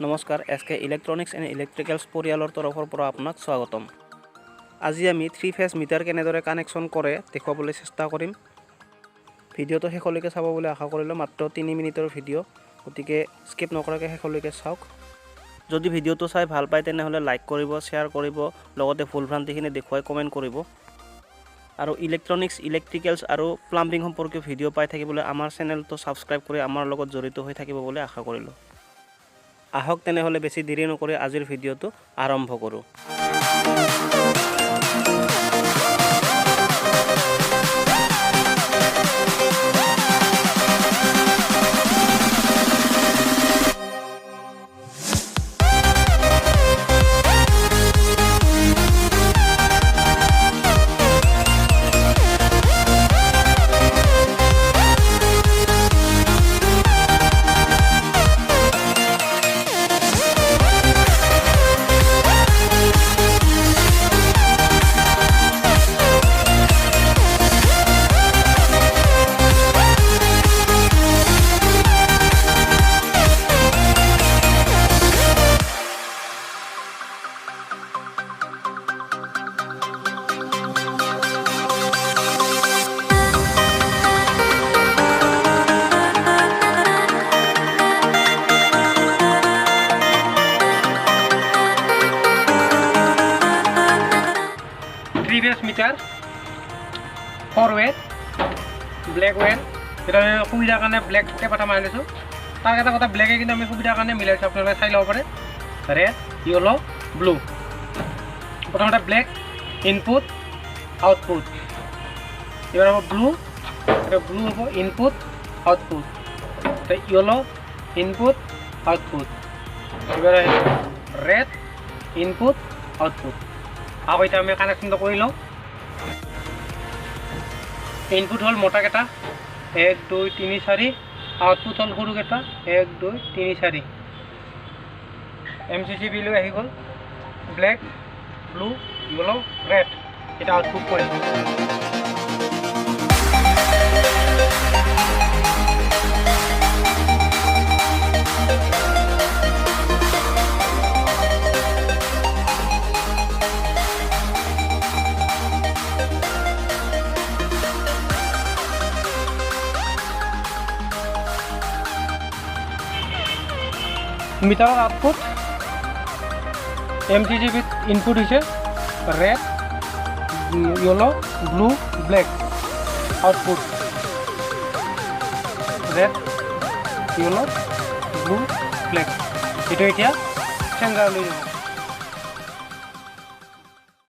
নমস্কাৰ এছকে electronics and Electricals পৰিয়ালৰ তৰফৰ পৰা আপোনাক স্বাগতম। আজি আমি 3 ফেজ মিটাৰ কেনেদৰে কানেকশ্যন কৰে দেখুৱাবলৈ চেষ্টা কৰিম। ভিডিঅ'টো শেষলৈকে চাব বুলি আশা কৰিলোঁ। মাত্ৰ 3 মিনিটৰ ভিডিঅ', গতিকে স্কিপ নকৰাকৈ শেষলৈকে চাওক। যদি ভিডিঅ'টো চাই ভাল পায় তেনেহ'লে লাইক কৰিব, শ্বেয়াৰ কৰিব, লগতে ভুল ভ্ৰান্তিখিনি দেখুৱাই কমেণ্ট কৰিব। আৰু ইলেক্ট্ৰনিক্স, ইলেক্ট্ৰিকেলছ আৰু প্লাম্বিং সম্পৰ্কীয় ভিডিঅ' পাই থাকিবলৈ আমাৰ চেনেলটো ছাবস্ক্ৰাইব কৰি আমাৰ লগত জড়িত হৈ থাকিব বুলি আশা কৰিলোঁ। আহক তেনেহ'লে বেছি দেৰি নকৰি আজিৰ ভিডিঅ'টো আৰম্ভ কৰোঁ। Previous meter 4 way black well এটা সুবিধার কারণে ব্ল্যাক টেপাটা মারি দিছোঁ। তার এটা কথা ব্ল্যাকে কিন্তু আমি সুবিধার কারণে মিলাইছো, আপনারা চাই লব পারে। Red, yellow, blue. প্রথমে ব্ল্যাক ইনপুট আউটপুট, এবার হবো ব্লু, এটা ব্লু হবো ইনপুট আউটপুট, এটা ইয়েলো ইনপুট আউটপুট, এবার রেড ইনপুট আউটপুট। আও এটা আমি কানেকশনটা কৰি লওঁ। ইনপুট হল মোটা কেইটা 1 2 3 4, আউটপুট হল সৰু কেইটা 1 2 3 4। MCC বিলো আহি গ'ল। ব্ল্যাক, ব্লু, ইয়েলো, রেড, এটা আউটপুট কৰে। মিটাৰৰ আউটপুট MCC বিত ইনপুট হৈছে red, yellow, blue, black. Output red, yellow, blue, black. এটা এতিয়া চেঞ্জাৰলৈ যাব।